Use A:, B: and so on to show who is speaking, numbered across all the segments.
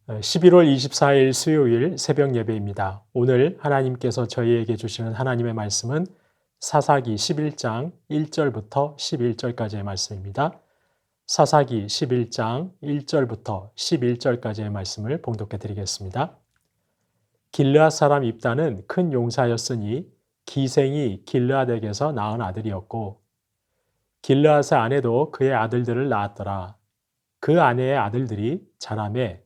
A: 11월 24일 수요일 새벽 예배입니다. 오늘 하나님께서 저희에게 주시는 하나님의 말씀은 사사기 11장 1절부터 11절까지의 말씀입니다. 사사기 11장 1절부터 11절까지의 말씀을 봉독해 드리겠습니다. 길르앗 사람 입다는 큰 용사였으니 기생이 길르앗에게서 낳은 아들이었고 길르앗의 아내도 그의 아들들을 낳았더라. 그 아내의 아들들이 자라매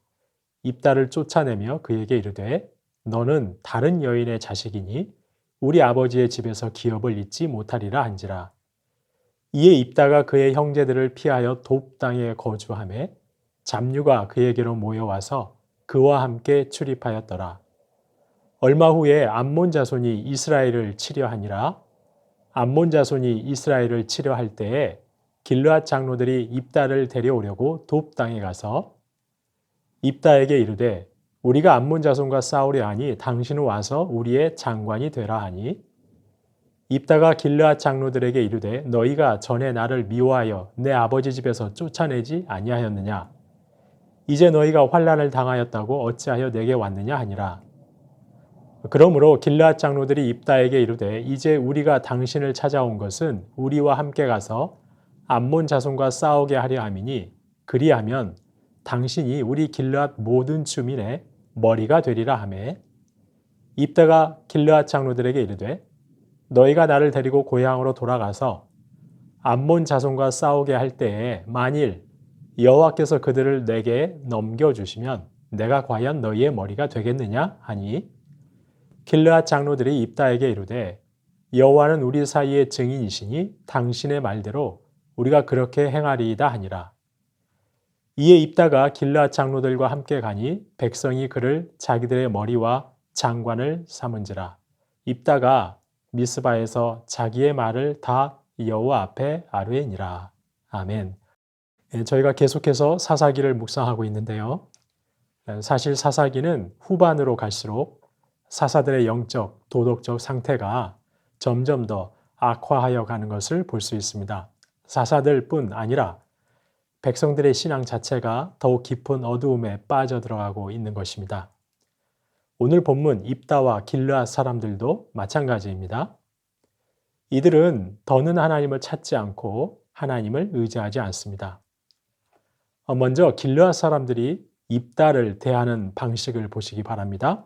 A: 입다를 쫓아내며 그에게 이르되 너는 다른 여인의 자식이니 우리 아버지의 집에서 기업을 잊지 못하리라 한지라. 이에 입다가 그의 형제들을 피하여 돕 땅에 거주하매 잡류가 그에게로 모여와서 그와 함께 출입하였더라. 얼마 후에 암몬 자손이 이스라엘을 치려 하니라. 암몬 자손이 이스라엘을 치려 할 때에 길르앗 장로들이 입다를 데려오려고 돕 땅에 가서 입다에게 이르되 우리가 암몬 자손과 싸우려 하니 당신은 와서 우리의 장관이 되라 하니 입다가 길르앗 장로들에게 이르되 너희가 전에 나를 미워하여 내 아버지 집에서 쫓아내지 아니하였느냐 이제 너희가 환난을 당하였다고 어찌하여 내게 왔느냐 하니라. 그러므로 길르앗 장로들이 입다에게 이르되 이제 우리가 당신을 찾아온 것은 우리와 함께 가서 암몬 자손과 싸우게 하려 함이니 그리하면 당신이 우리 길르앗 모든 주민의 머리가 되리라 하매 입다가 길르앗 장로들에게 이르되 너희가 나를 데리고 고향으로 돌아가서 암몬 자손과 싸우게 할 때에 만일 여호와께서 그들을 내게 넘겨주시면 내가 과연 너희의 머리가 되겠느냐 하니 길르앗 장로들이 입다에게 이르되 여호와는 우리 사이의 증인이시니 당신의 말대로 우리가 그렇게 행하리이다 하니라. 이에 입다가 길르앗 장로들과 함께 가니 백성이 그를 자기들의 머리와 장관을 삼은지라. 입다가 미스바에서 자기의 말을 다 여호와 앞에 아뢰니라. 아멘. 저희가 계속해서 사사기를 묵상하고 있는데요. 사실 사사기는 후반으로 갈수록 사사들의 영적, 도덕적 상태가 점점 더 악화하여 가는 것을 볼 수 있습니다. 사사들뿐 아니라 백성들의 신앙 자체가 더욱 깊은 어두움에 빠져들어가고 있는 것입니다. 오늘 본문 입다와 길르앗 사람들도 마찬가지입니다. 이들은 더는 하나님을 찾지 않고 하나님을 의지하지 않습니다. 먼저 길르앗 사람들이 입다를 대하는 방식을 보시기 바랍니다.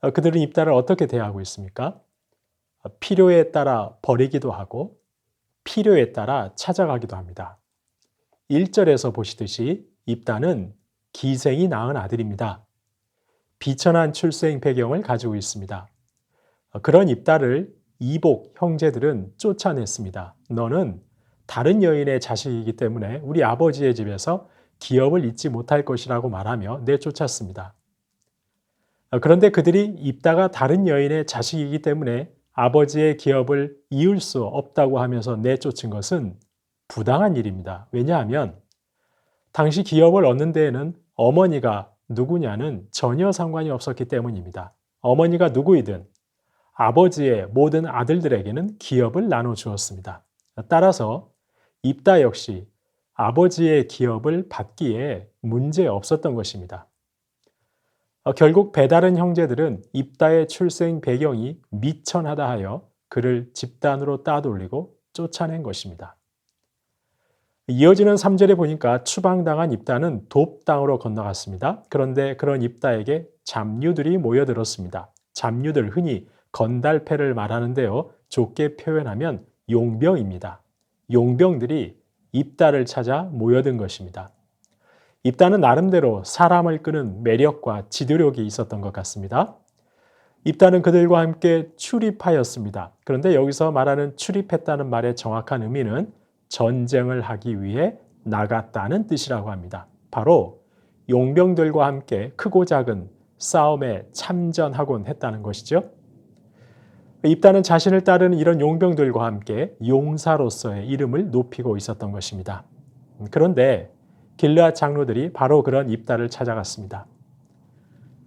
A: 그들은 입다를 어떻게 대하고 있습니까? 필요에 따라 버리기도 하고 필요에 따라 찾아가기도 합니다. 1절에서 보시듯이 입다는 기생이 낳은 아들입니다. 비천한 출생 배경을 가지고 있습니다. 그런 입다를 이복 형제들은 쫓아냈습니다. 너는 다른 여인의 자식이기 때문에 우리 아버지의 집에서 기업을 잊지 못할 것이라고 말하며 내쫓았습니다. 그런데 그들이 입다가 다른 여인의 자식이기 때문에 아버지의 기업을 이을 수 없다고 하면서 내쫓은 것은 부당한 일입니다. 왜냐하면 당시 기업을 얻는 데에는 어머니가 누구냐는 전혀 상관이 없었기 때문입니다. 어머니가 누구이든 아버지의 모든 아들들에게는 기업을 나눠주었습니다. 따라서 입다 역시 아버지의 기업을 받기에 문제 없었던 것입니다. 결국 배다른 형제들은 입다의 출생 배경이 미천하다 하여 그를 집단으로 따돌리고 쫓아낸 것입니다. 이어지는 3절에 보니까 추방당한 입다는 돕 땅으로 건너갔습니다. 그런데 그런 입다에게 잡류들이 모여들었습니다. 잡류들 흔히 건달패를 말하는데요. 좁게 표현하면 용병입니다. 용병들이 입다를 찾아 모여든 것입니다. 입다는 나름대로 사람을 끄는 매력과 지도력이 있었던 것 같습니다. 입다는 그들과 함께 출입하였습니다. 그런데 여기서 말하는 출입했다는 말의 정확한 의미는 전쟁을 하기 위해 나갔다는 뜻이라고 합니다. 바로 용병들과 함께 크고 작은 싸움에 참전하곤 했다는 것이죠. 입다는 자신을 따르는 이런 용병들과 함께 용사로서의 이름을 높이고 있었던 것입니다. 그런데 길르앗 장로들이 바로 그런 입다를 찾아갔습니다.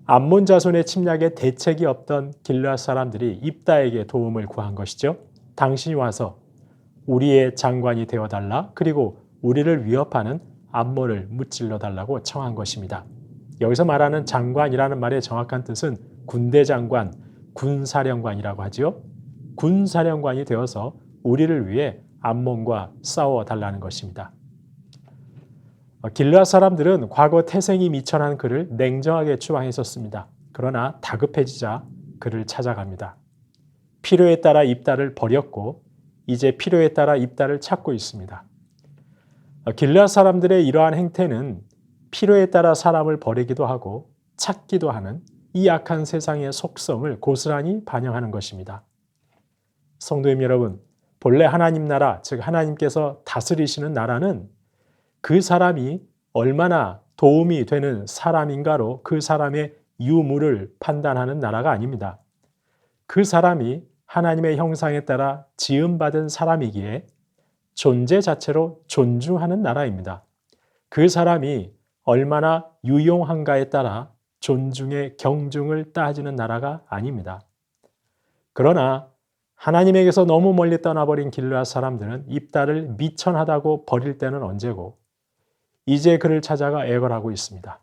A: 암몬 자손의 침략에 대책이 없던 길르앗 사람들이 입다에게 도움을 구한 것이죠. 당신이 와서 우리의 장관이 되어달라, 그리고 우리를 위협하는 암몬을 무찔러 달라고 청한 것입니다. 여기서 말하는 장관이라는 말의 정확한 뜻은 군대 장관, 군사령관이라고 하지요. 군사령관이 되어서 우리를 위해 암몬과 싸워달라는 것입니다. 길르앗 사람들은 과거 태생이 미천한 그를 냉정하게 추방했었습니다. 그러나 다급해지자 그를 찾아갑니다. 필요에 따라 입다를 버렸고 이제 필요에 따라 입다를 찾고 있습니다. 길르앗 사람들의 이러한 행태는 필요에 따라 사람을 버리기도 하고 찾기도 하는 이 악한 세상의 속성을 고스란히 반영하는 것입니다. 성도님 여러분, 본래 하나님 나라, 즉 하나님께서 다스리시는 나라는 그 사람이 얼마나 도움이 되는 사람인가로 그 사람의 유무를 판단하는 나라가 아닙니다. 그 사람이 하나님의 형상에 따라 지음받은 사람이기에 존재 자체로 존중하는 나라입니다. 그 사람이 얼마나 유용한가에 따라 존중의 경중을 따지는 나라가 아닙니다. 그러나 하나님에게서 너무 멀리 떠나버린 길르앗 사람들은 입다를 미천하다고 버릴 때는 언제고 이제 그를 찾아가 애걸하고 있습니다.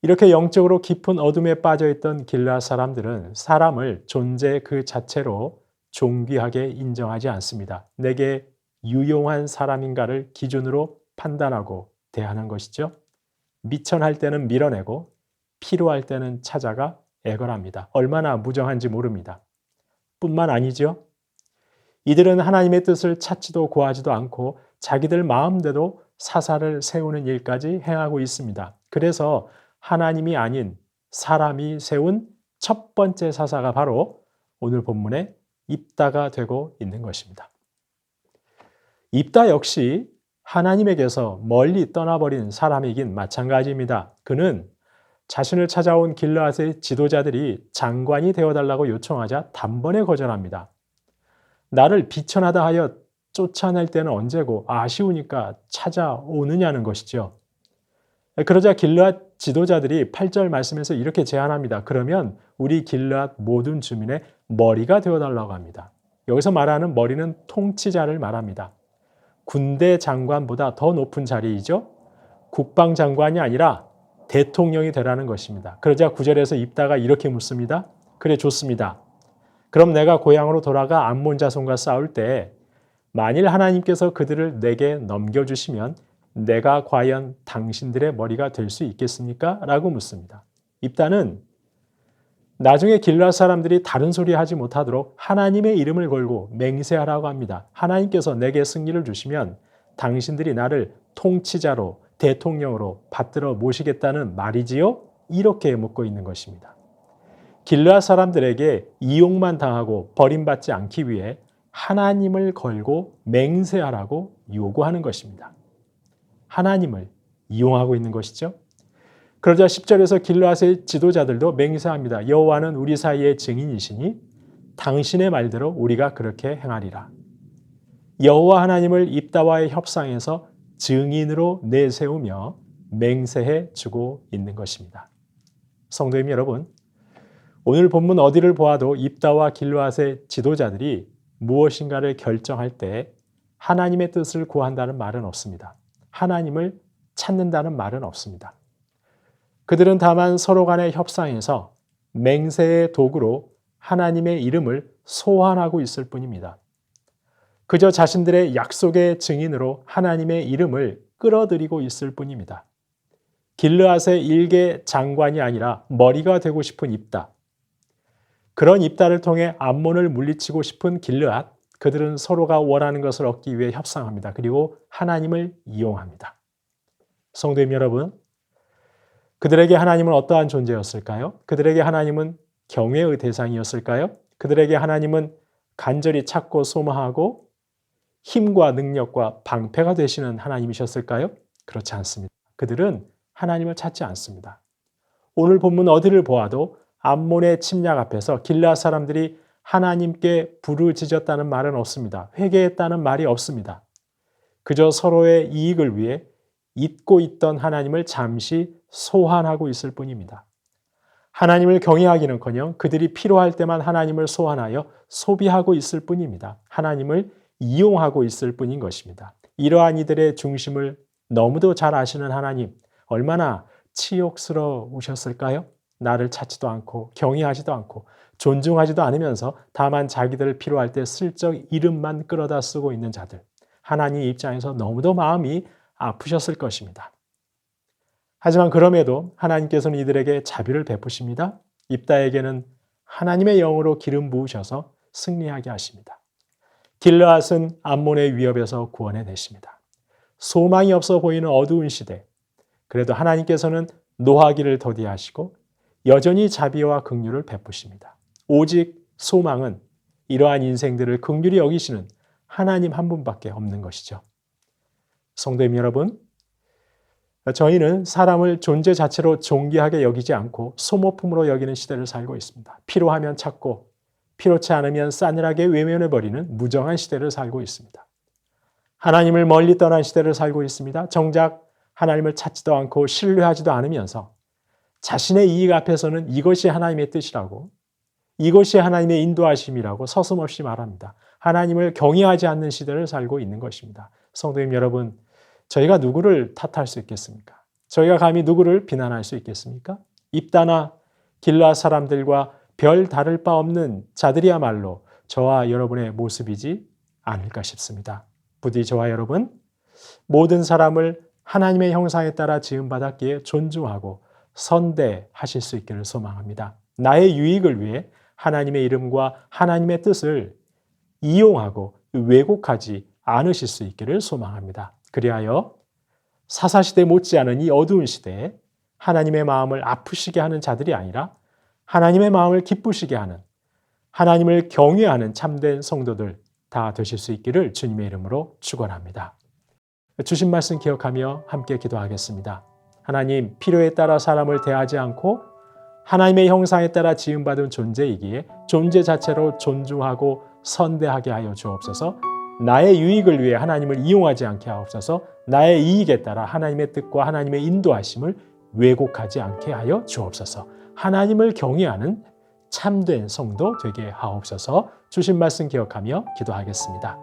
A: 이렇게 영적으로 깊은 어둠에 빠져있던 길르앗 사람들은 사람을 존재 그 자체로 존귀하게 인정하지 않습니다. 내게 유용한 사람인가를 기준으로 판단하고 대하는 것이죠. 미천할 때는 밀어내고 필요할 때는 찾아가 애걸합니다. 얼마나 무정한지 모릅니다. 뿐만 아니죠. 이들은 하나님의 뜻을 찾지도 구하지도 않고 자기들 마음대로 사사를 세우는 일까지 행하고 있습니다. 그래서 하나님이 아닌 사람이 세운 첫 번째 사사가 바로 오늘 본문의 입다가 되고 있는 것입니다. 입다 역시 하나님에게서 멀리 떠나버린 사람이긴 마찬가지입니다. 그는 자신을 찾아온 길르앗의 지도자들이 장관이 되어달라고 요청하자 단번에 거절합니다. 나를 비천하다 하여 쫓아낼 때는 언제고 아쉬우니까 찾아오느냐는 것이죠. 그러자 길르앗 지도자들이 8절 말씀에서 이렇게 제안합니다. 그러면 우리 길르앗 모든 주민의 머리가 되어달라고 합니다. 여기서 말하는 머리는 통치자를 말합니다. 군대 장관보다 더 높은 자리이죠. 국방장관이 아니라 대통령이 되라는 것입니다. 그러자 9절에서 입다가 이렇게 묻습니다. 그래 좋습니다. 그럼 내가 고향으로 돌아가 암몬 자손과 싸울 때 만일 하나님께서 그들을 내게 넘겨주시면 내가 과연 당신들의 머리가 될 수 있겠습니까? 라고 묻습니다. 입다는 나중에 길르앗 사람들이 다른 소리 하지 못하도록 하나님의 이름을 걸고 맹세하라고 합니다. 하나님께서 내게 승리를 주시면 당신들이 나를 통치자로 대통령으로 받들어 모시겠다는 말이지요? 이렇게 묻고 있는 것입니다. 길르앗 사람들에게 이용만 당하고 버림받지 않기 위해 하나님을 걸고 맹세하라고 요구하는 것입니다. 하나님을 이용하고 있는 것이죠. 그러자 10절에서 길르앗의 지도자들도 맹세합니다. 여호와는 우리 사이의 증인이시니 당신의 말대로 우리가 그렇게 행하리라. 여호와 하나님을 입다와의 협상에서 증인으로 내세우며 맹세해 주고 있는 것입니다. 성도님 여러분, 오늘 본문 어디를 보아도 입다와 길르앗의 지도자들이 무엇인가를 결정할 때 하나님의 뜻을 구한다는 말은 없습니다. 하나님을 찾는다는 말은 없습니다. 그들은 다만 서로 간의 협상에서 맹세의 도구로 하나님의 이름을 소환하고 있을 뿐입니다. 그저 자신들의 약속의 증인으로 하나님의 이름을 끌어들이고 있을 뿐입니다. 길르앗의 일개 장관이 아니라 머리가 되고 싶은 입다. 그런 입다를 통해 암몬을 물리치고 싶은 길르앗. 그들은 서로가 원하는 것을 얻기 위해 협상합니다. 그리고 하나님을 이용합니다. 성도님 여러분, 그들에게 하나님은 어떠한 존재였을까요? 그들에게 하나님은 경외의 대상이었을까요? 그들에게 하나님은 간절히 찾고 소망하고 힘과 능력과 방패가 되시는 하나님이셨을까요? 그렇지 않습니다. 그들은 하나님을 찾지 않습니다. 오늘 본문 어디를 보아도 암몬의 침략 앞에서 길르앗 사람들이 하나님께 부르짖었다는 말은 없습니다. 회개했다는 말이 없습니다. 그저 서로의 이익을 위해 잊고 있던 하나님을 잠시 소환하고 있을 뿐입니다. 하나님을 경외하기는커녕 그들이 필요할 때만 하나님을 소환하여 소비하고 있을 뿐입니다. 하나님을 이용하고 있을 뿐인 것입니다. 이러한 이들의 중심을 너무도 잘 아시는 하나님, 얼마나 치욕스러우셨을까요? 나를 찾지도 않고 경외하지도 않고 존중하지도 않으면서 다만 자기들 필요할 때 슬쩍 이름만 끌어다 쓰고 있는 자들. 하나님 입장에서 너무도 마음이 아프셨을 것입니다. 하지만 그럼에도 하나님께서는 이들에게 자비를 베푸십니다. 입다에게는 하나님의 영으로 기름 부으셔서 승리하게 하십니다. 길르앗은 암몬의 위협에서 구원해 내십니다. 소망이 없어 보이는 어두운 시대, 그래도 하나님께서는 노하기를 더디하시고 여전히 자비와 긍휼을 베푸십니다. 오직 소망은 이러한 인생들을 긍휼히 여기시는 하나님 한 분밖에 없는 것이죠. 성도님 여러분, 저희는 사람을 존재 자체로 존귀하게 여기지 않고 소모품으로 여기는 시대를 살고 있습니다. 필요하면 찾고 필요치 않으면 싸늘하게 외면해버리는 무정한 시대를 살고 있습니다. 하나님을 멀리 떠난 시대를 살고 있습니다. 정작 하나님을 찾지도 않고 신뢰하지도 않으면서 자신의 이익 앞에서는 이것이 하나님의 뜻이라고, 이것이 하나님의 인도하심이라고 서슴없이 말합니다. 하나님을 경외하지 않는 시대를 살고 있는 것입니다. 성도님 여러분, 저희가 누구를 탓할 수 있겠습니까? 저희가 감히 누구를 비난할 수 있겠습니까? 입다나 길르앗 사람들과 별 다를 바 없는 자들이야말로 저와 여러분의 모습이지 않을까 싶습니다. 부디 저와 여러분, 모든 사람을 하나님의 형상에 따라 지음받았기에 존중하고 선대하실 수 있기를 소망합니다. 나의 유익을 위해 하나님의 이름과 하나님의 뜻을 이용하고 왜곡하지 않으실 수 있기를 소망합니다. 그리하여 사사시대 못지않은 이 어두운 시대에 하나님의 마음을 아프시게 하는 자들이 아니라 하나님의 마음을 기쁘시게 하는, 하나님을 경외하는 참된 성도들 다 되실 수 있기를 주님의 이름으로 축원합니다. 주신 말씀 기억하며 함께 기도하겠습니다. 하나님, 필요에 따라 사람을 대하지 않고 하나님의 형상에 따라 지음받은 존재이기에 존재 자체로 존중하고 선대하게 하여 주옵소서. 나의 유익을 위해 하나님을 이용하지 않게 하옵소서. 나의 이익에 따라 하나님의 뜻과 하나님의 인도하심을 왜곡하지 않게 하여 주옵소서. 하나님을 경외하는 참된 성도 되게 하옵소서. 주신 말씀 기억하며 기도하겠습니다.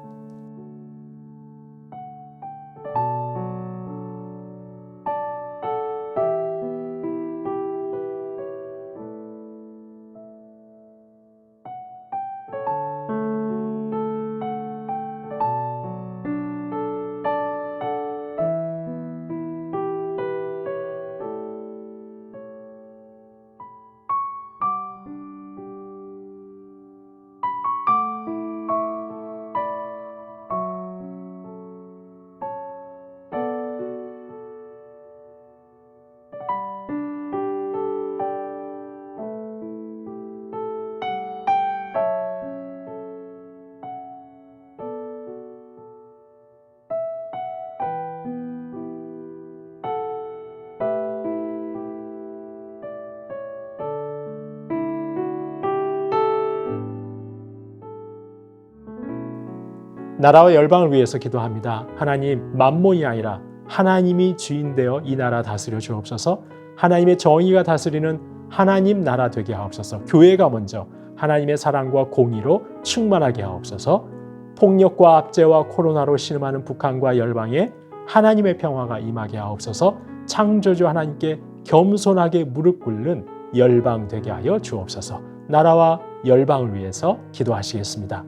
A: 나라와 열방을 위해서 기도합니다. 하나님, 만몬이 아니라 하나님이 주인 되어 이 나라 다스려 주옵소서. 하나님의 정의가 다스리는 하나님 나라 되게 하옵소서. 교회가 먼저 하나님의 사랑과 공의로 충만하게 하옵소서. 폭력과 압제와 코로나로 신음하는 북한과 열방에 하나님의 평화가 임하게 하옵소서. 창조주 하나님께 겸손하게 무릎 꿇는 열방 되게 하여 주옵소서. 나라와 열방을 위해서 기도하시겠습니다.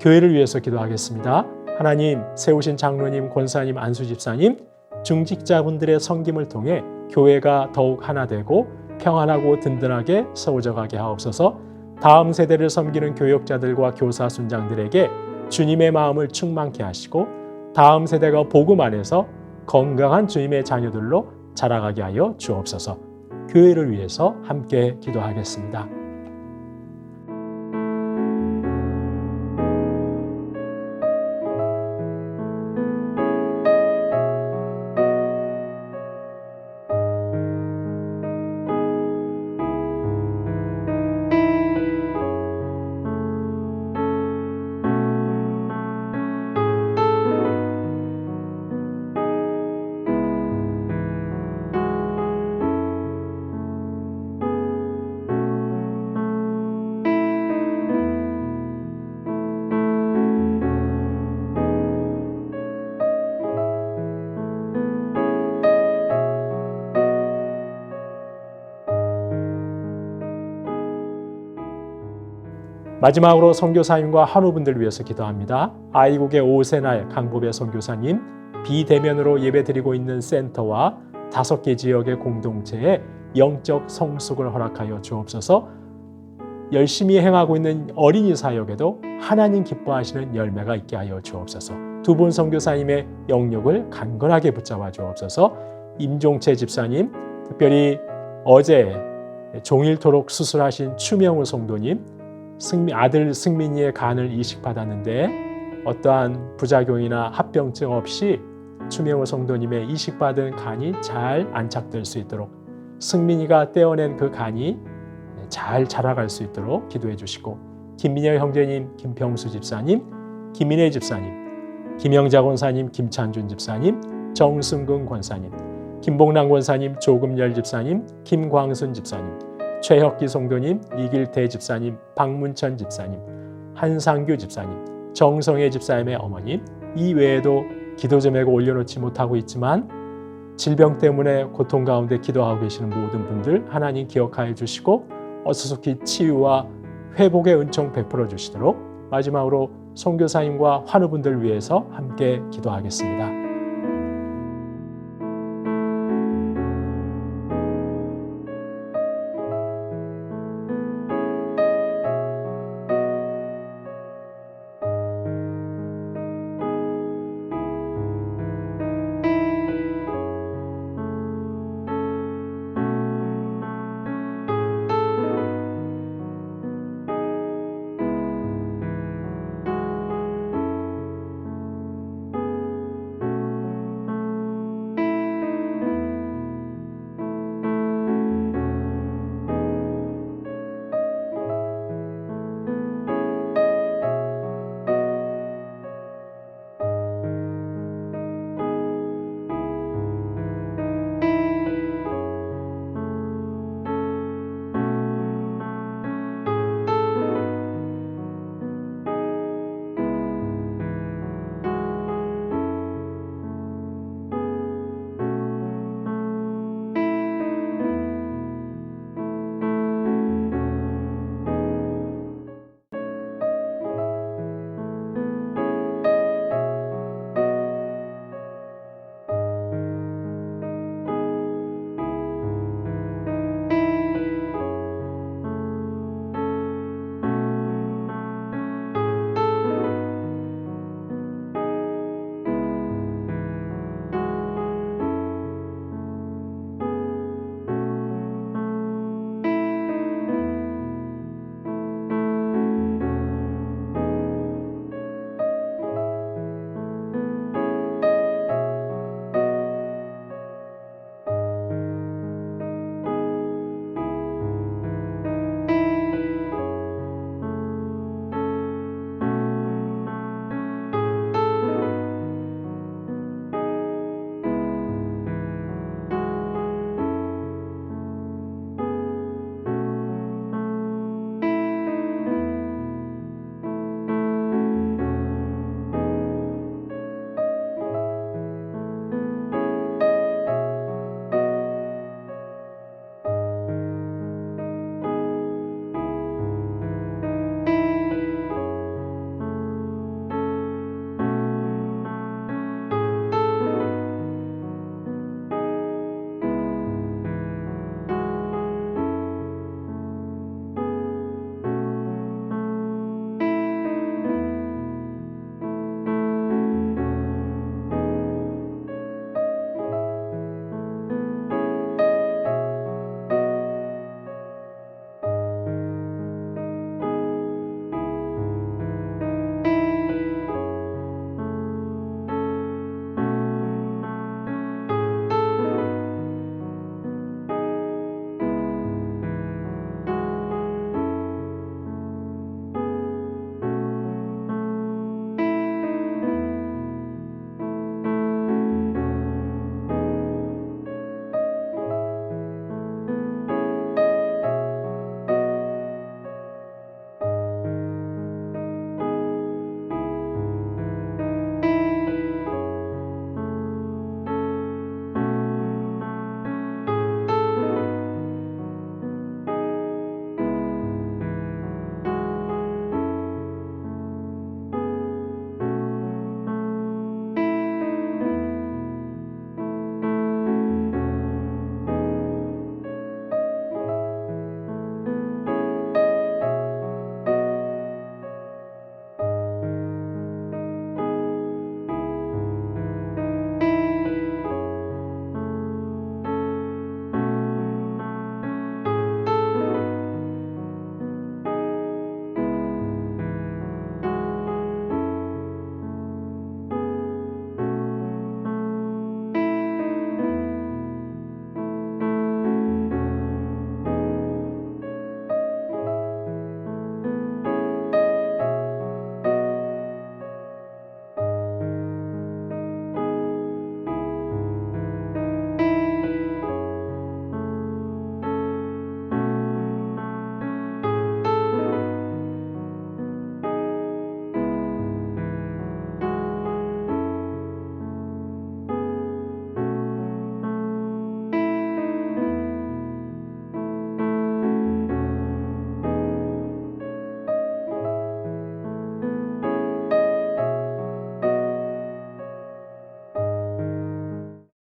A: 교회를 위해서 기도하겠습니다. 하나님, 세우신 장로님, 권사님, 안수집사님, 중직자분들의 섬김을 통해 교회가 더욱 하나 되고 평안하고 든든하게 세워져 가게 하옵소서. 다음 세대를 섬기는 교역자들과 교사 순장들에게 주님의 마음을 충만케 하시고 다음 세대가 복음 안에서 건강한 주님의 자녀들로 자라가게 하여 주옵소서. 교회를 위해서 함께 기도하겠습니다. 마지막으로 선교사님과 한우분들 위해서 기도합니다. 아이국의 오세날 강보배 선교사님, 비대면으로 예배드리고 있는 센터와 5개 지역의 공동체에 영적 성숙을 허락하여 주옵소서. 열심히 행하고 있는 어린이 사역에도 하나님 기뻐하시는 열매가 있게 하여 주옵소서. 두 분 선교사님의 영역을 강건하게 붙잡아 주옵소서. 임종채 집사님, 특별히 어제 종일토록 수술하신 추명우 성도님, 아들 승민이의 간을 이식받았는데 어떠한 부작용이나 합병증 없이 추명호 성도님의 이식받은 간이 잘 안착될 수 있도록 승민이가 떼어낸 그 간이 잘 자라갈 수 있도록 기도해 주시고, 김민여 형제님, 김평수 집사님, 김민혜 집사님, 김영자 권사님, 김찬준 집사님, 정승근 권사님, 김봉남 권사님, 조금열 집사님, 김광순 집사님, 최혁기 성도님, 이길태 집사님, 박문천 집사님, 한상규 집사님, 정성혜 집사님의 어머님, 이 외에도 기도 제목을 올려놓지 못하고 있지만 질병 때문에 고통 가운데 기도하고 계시는 모든 분들 하나님 기억하여 주시고 어수속히 치유와 회복의 은총 베풀어 주시도록 마지막으로 선교사님과 환우분들 위해서 함께 기도하겠습니다.